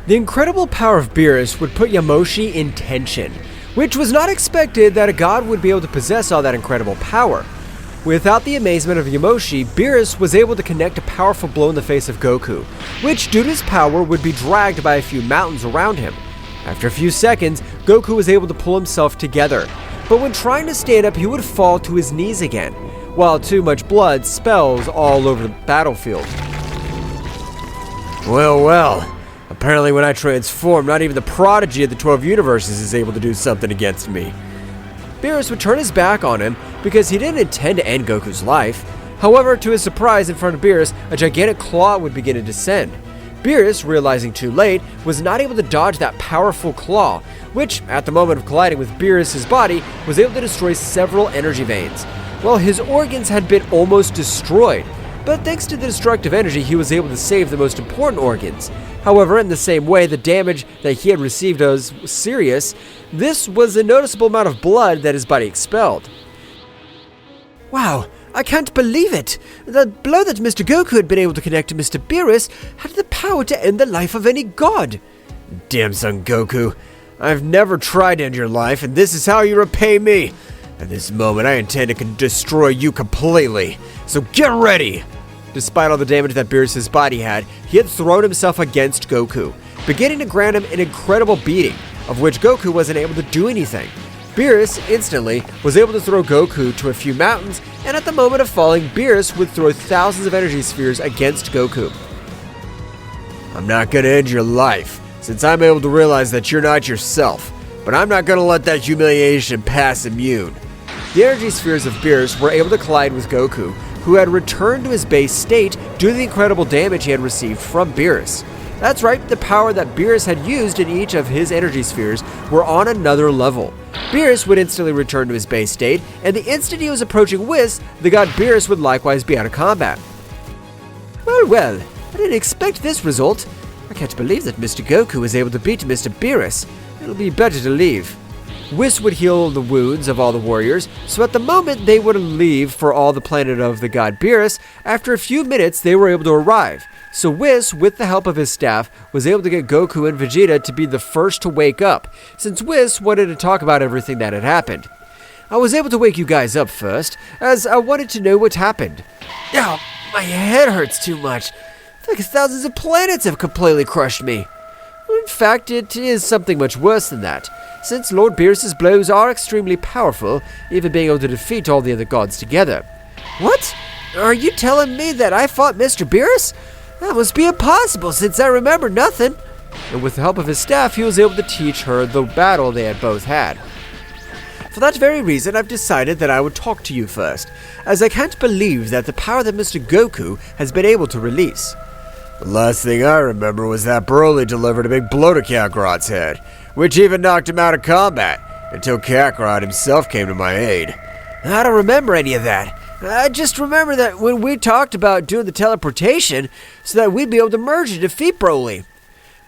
The incredible power of Beerus would put Yamoshi in tension, which was not expected that a god would be able to possess all that incredible power. Without the amazement of Yamoshi, Beerus was able to connect a powerful blow in the face of Goku, which due to his power would be dragged by a few mountains around him. After a few seconds, Goku was able to pull himself together, but when trying to stand up he would fall to his knees again, while too much blood spells all over the battlefield. Well, apparently when I transform, not even the prodigy of the 12 universes is able to do something against me. Beerus would turn his back on him because he didn't intend to end Goku's life. However, to his surprise, in front of Beerus, a gigantic claw would begin to descend. Beerus, realizing too late, was not able to dodge that powerful claw, which, at the moment of colliding with Beerus' body, was able to destroy several energy veins. Well, his organs had been almost destroyed, but thanks to the destructive energy, he was able to save the most important organs. However, in the same way, the damage that he had received was serious. This was a noticeable amount of blood that his body expelled. Wow, I can't believe it! The blow that Mr. Goku had been able to connect to Mr. Beerus had the power to end the life of any god. Damn Son Goku, I've never tried to end your life, and this is how you repay me. At this moment, I intend to destroy you completely, so get ready! Despite all the damage that Beerus' body had, he had thrown himself against Goku, beginning to grant him an incredible beating, of which Goku wasn't able to do anything. Beerus instantly was able to throw Goku to a few mountains, and at the moment of falling, Beerus would throw thousands of energy spheres against Goku. I'm not gonna end your life, since I'm able to realize that you're not yourself, but I'm not gonna let that humiliation pass immune. The energy spheres of Beerus were able to collide with Goku, who had returned to his base state due to the incredible damage he had received from Beerus. That's right, the power that Beerus had used in each of his energy spheres were on another level. Beerus would instantly return to his base state, and the instant he was approaching Whis, the god Beerus would likewise be out of combat. Well, I didn't expect this result. I can't believe that Mr. Goku was able to beat Mr. Beerus. It'll be better to leave. Whis would heal the wounds of all the warriors, so at the moment they would leave for all the planet of the god Beerus. After a few minutes they were able to arrive, so Whis, with the help of his staff, was able to get Goku and Vegeta to be the first to wake up, since Whis wanted to talk about everything that had happened. I was able to wake you guys up first, as I wanted to know what happened. Ow, my head hurts too much. It's like thousands of planets have completely crushed me. In fact, it is something much worse than that, since Lord Beerus' blows are extremely powerful, even being able to defeat all the other gods together. What? Are you telling me that I fought Mr. Beerus? That must be impossible, since I remember nothing. And with the help of his staff, he was able to teach her the battle they had both had. For that very reason, I've decided that I would talk to you first, as I can't believe that the power that Mr. Goku has been able to release. The last thing I remember was that Broly delivered a big blow to Kakarot's head, which even knocked him out of combat, until Kakarot himself came to my aid. I don't remember any of that. I just remember that when we talked about doing the teleportation, so that we'd be able to merge and defeat Broly.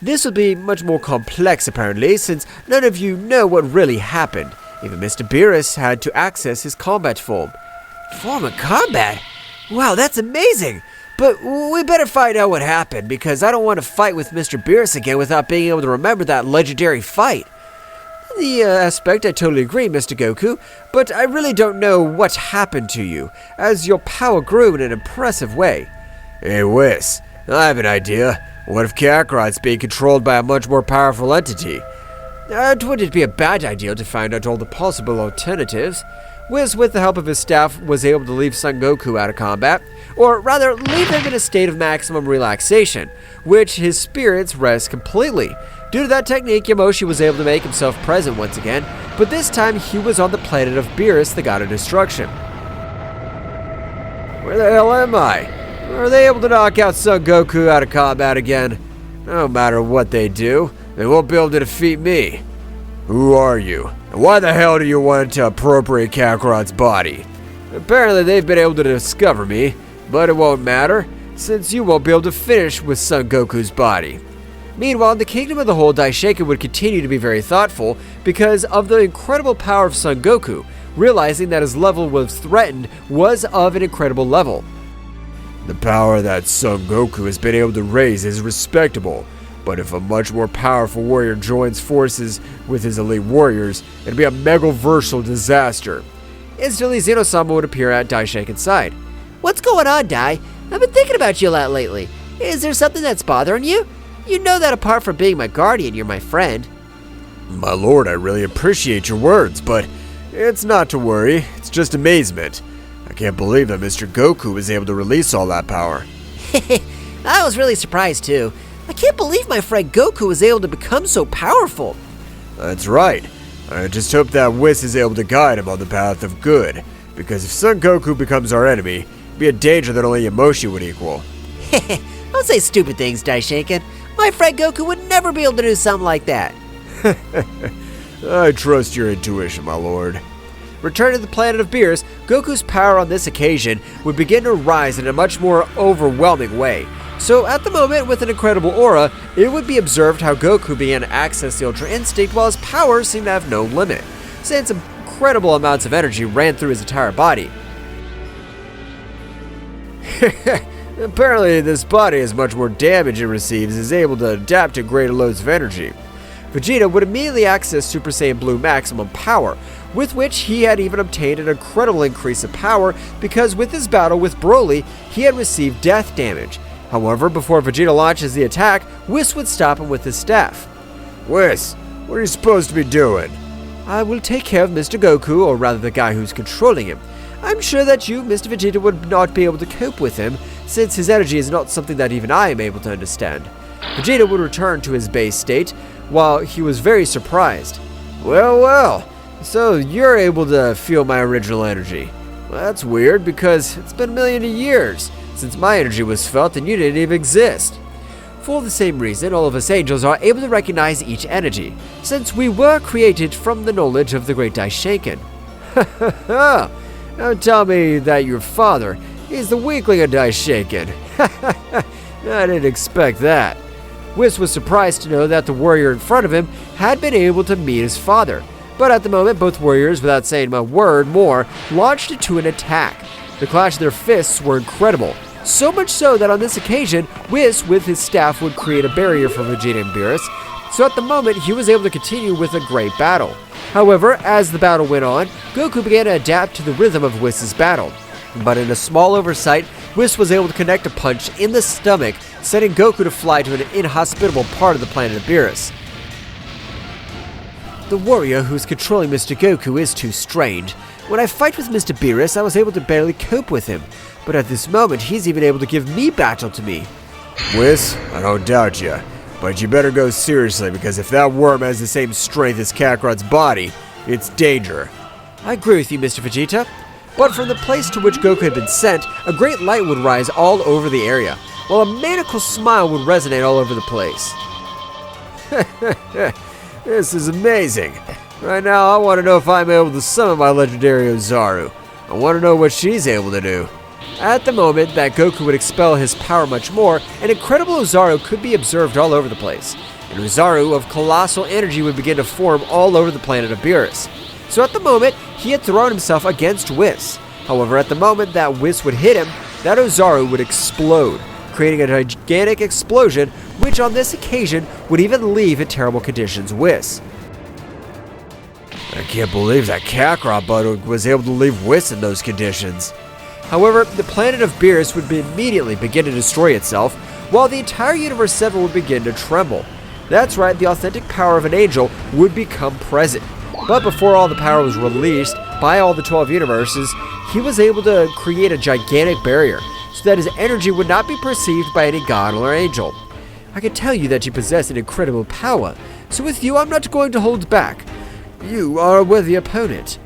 This would be much more complex, apparently, since none of you know what really happened. Even Mr. Beerus had to access his combat form. Form of combat? Wow, that's amazing! But we better find out what happened, because I don't want to fight with Mr. Beerus again without being able to remember that legendary fight. The aspect, I totally agree, Mr. Goku, but I really don't know what happened to you, as your power grew in an impressive way. Hey Whis, I have an idea. What if Kakarot's being controlled by a much more powerful entity? Would it be a bad idea to find out all the possible alternatives? Whis, with the help of his staff, was able to leave Son Goku out of combat, or rather, leave him in a state of maximum relaxation, which his spirits rest completely. Due to that technique, Yamoshi was able to make himself present once again, but this time he was on the planet of Beerus, the god of destruction. Where the hell am I? Are they able to knock out Son Goku out of combat again? No matter what they do, they won't be able to defeat me. Who are you? And why the hell do you want to appropriate Kakarot's body? Apparently they've been able to discover me, but it won't matter, since you won't be able to finish with Son Goku's body. Meanwhile, the Kingdom of the Whole Daishoku would continue to be very thoughtful because of the incredible power of Son Goku, realizing that his level was threatened was of an incredible level. The power that Son Goku has been able to raise is respectable, But if a much more powerful warrior joins forces with his elite warriors, it'd be a megaversal disaster. Instantly, Zeno-sama would appear at Daishaken's side. What's going on, Dai? I've been thinking about you a lot lately. Is there something that's bothering you? You know that apart from being my guardian, you're my friend. My lord, I really appreciate your words, but it's not to worry. It's just amazement. I can't believe that Mr. Goku was able to release all that power. I was really surprised too. I can't believe my friend Goku was able to become so powerful. That's right. I just hope that Whis is able to guide him on the path of good, because if Son Goku becomes our enemy, it'd be a danger that only Yamoshi would equal. Don't say stupid things, Daishaken. My friend Goku would never be able to do something like that. I trust your intuition, my lord. Returning to the planet of Beerus, Goku's power on this occasion would begin to rise in a much more overwhelming way. So at the moment, with an incredible aura, it would be observed how Goku began to access the Ultra Instinct while his power seemed to have no limit, since incredible amounts of energy ran through his entire body. Apparently, this body, as much more damage it receives, is able to adapt to greater loads of energy. Vegeta would immediately access Super Saiyan Blue Maximum Power, with which he had even obtained an incredible increase of power because with his battle with Broly, he had received death damage. However, before Vegeta launches the attack, Whis would stop him with his staff. Whis, what are you supposed to be doing? I will take care of Mr. Goku, or rather the guy who's controlling him. I'm sure that you, Mr. Vegeta, would not be able to cope with him, since his energy is not something that even I am able to understand. Vegeta would return to his base state, while he was very surprised. Well, so you're able to feel my original energy. Well, that's weird, because it's been a million years since my energy was felt and you didn't even exist. For the same reason, all of us angels are able to recognize each energy, since we were created from the knowledge of the great Daishaken. Now tell me that your father is the weakling of Daishaken. I didn't expect that. Whis was surprised to know that the warrior in front of him had been able to meet his father, but at the moment both warriors, without saying a word more, launched into an attack. The clash of their fists were incredible, so much so that on this occasion, Whis with his staff would create a barrier for Vegeta and Beerus, so at the moment he was able to continue with a great battle. However, as the battle went on, Goku began to adapt to the rhythm of Whis' battle. But in a small oversight, Whis was able to connect a punch in the stomach, sending Goku to fly to an inhospitable part of the planet of Beerus. The warrior who's controlling Mr. Goku is too strange. When I fight with Mr. Beerus, I was able to barely cope with him, but at this moment, he's even able to give me battle to me. Whis, I don't doubt you, but you better go seriously, because if that worm has the same strength as Kakarot's body, it's danger. I agree with you, Mr. Vegeta. But from the place to which Goku had been sent, a great light would rise all over the area, while a maniacal smile would resonate all over the place. This is amazing. Right now, I want to know if I'm able to summon my legendary Ozaru. I want to know what she's able to do. At the moment that Goku would expel his power much more, an incredible Ozaru could be observed all over the place. An Ozaru of colossal energy would begin to form all over the planet of Beerus. So at the moment, he had thrown himself against Whis. However, at the moment that Whis would hit him, that Ozaru would explode, creating a gigantic explosion, which on this occasion would even leave in terrible conditions Whis. I can't believe that Kakarot Bud was able to leave Whis in those conditions. However, the planet of Beerus would immediately begin to destroy itself, while the entire Universe 7 would begin to tremble. That's right, the authentic power of an angel would become present. But before all the power was released by all the 12 universes, he was able to create a gigantic barrier, so that his energy would not be perceived by any god or angel. I can tell you that you possess an incredible power, so with you I'm not going to hold back. You are a worthy opponent.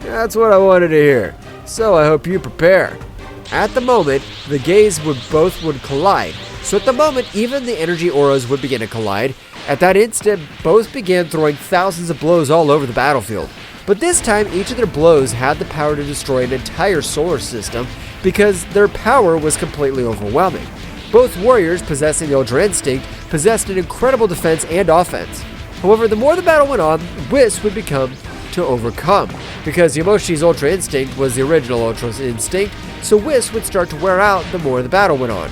That's what I wanted to hear. So I hope you prepare. At the moment, the gaze would collide. So at the moment, even the energy auras would begin to collide. At that instant, both began throwing thousands of blows all over the battlefield. But this time, each of their blows had the power to destroy an entire solar system because their power was completely overwhelming. Both warriors, possessing the Ultra Instinct, possessed an incredible defense and offense. However, the more the battle went on, Whis would become to overcome, because Yamoshi's Ultra Instinct was the original Ultra Instinct, so Whis would start to wear out the more the battle went on.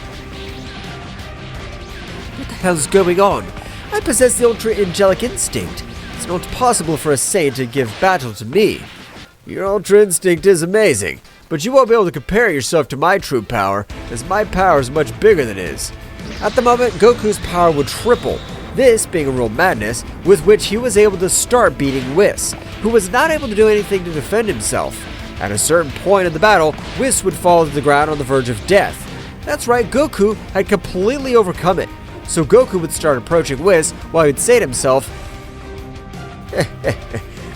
What the hell's going on? I possess the ultra-angelic instinct. It's not possible for a Saiyan to give battle to me. Your ultra instinct is amazing, but you won't be able to compare yourself to my true power, as my power is much bigger than his. At the moment, Goku's power would triple, this being a real madness, with which he was able to start beating Whis, who was not able to do anything to defend himself. At a certain point in the battle, Whis would fall to the ground on the verge of death. That's right, Goku had completely overcome it. So Goku would start approaching Whis while he'd say to himself,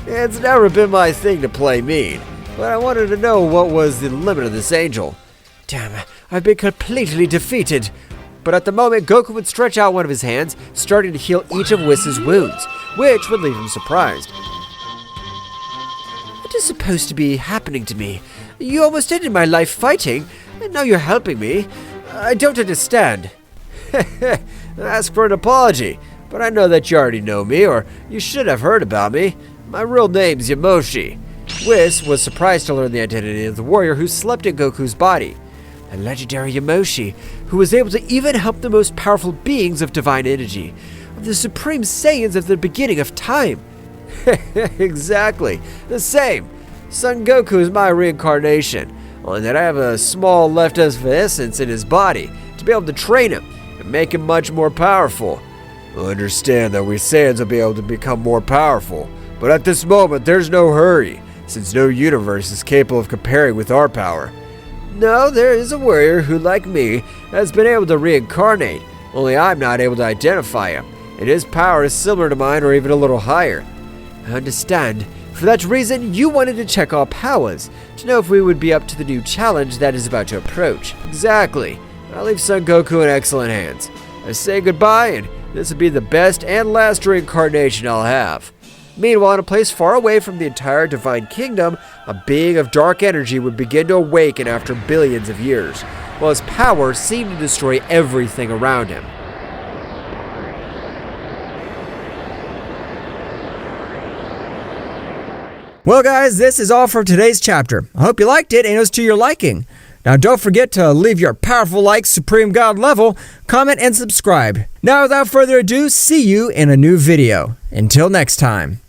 It's never been my thing to play mean, but I wanted to know what was the limit of this angel. Damn, I've been completely defeated. But at the moment, Goku would stretch out one of his hands, starting to heal each of Whis' wounds, which would leave him surprised. What is supposed to be happening to me? You almost ended my life fighting, and now you're helping me. I don't understand. Ask for an apology, but I know that you already know me, or you should have heard about me. My real name's Yamoshi. Whis was surprised to learn the identity of the warrior who slept in Goku's body. A legendary Yamoshi, who was able to even help the most powerful beings of divine energy, of the supreme Saiyans of the beginning of time. Exactly, the same. Son Goku is my reincarnation, only that I have a small left of essence in his body to be able to train him and make him much more powerful. I understand that we Saiyans will be able to become more powerful, but at this moment there's no hurry, since no universe is capable of comparing with our power. No, there is a warrior who, like me, has been able to reincarnate, only I'm not able to identify him, and his power is similar to mine or even a little higher. I understand. For that reason, you wanted to check our powers, to know if we would be up to the new challenge that is about to approach. Exactly. I'll leave Son Goku in excellent hands. I say goodbye, and this will be the best and last reincarnation I'll have. Meanwhile, in a place far away from the entire Divine Kingdom, a being of dark energy would begin to awaken after billions of years, while his power seemed to destroy everything around him. Well guys, this is all for today's chapter. I hope you liked it and it was to your liking. Now don't forget to leave your powerful like Supreme God level, comment and subscribe. Now without further ado, see you in a new video. Until next time.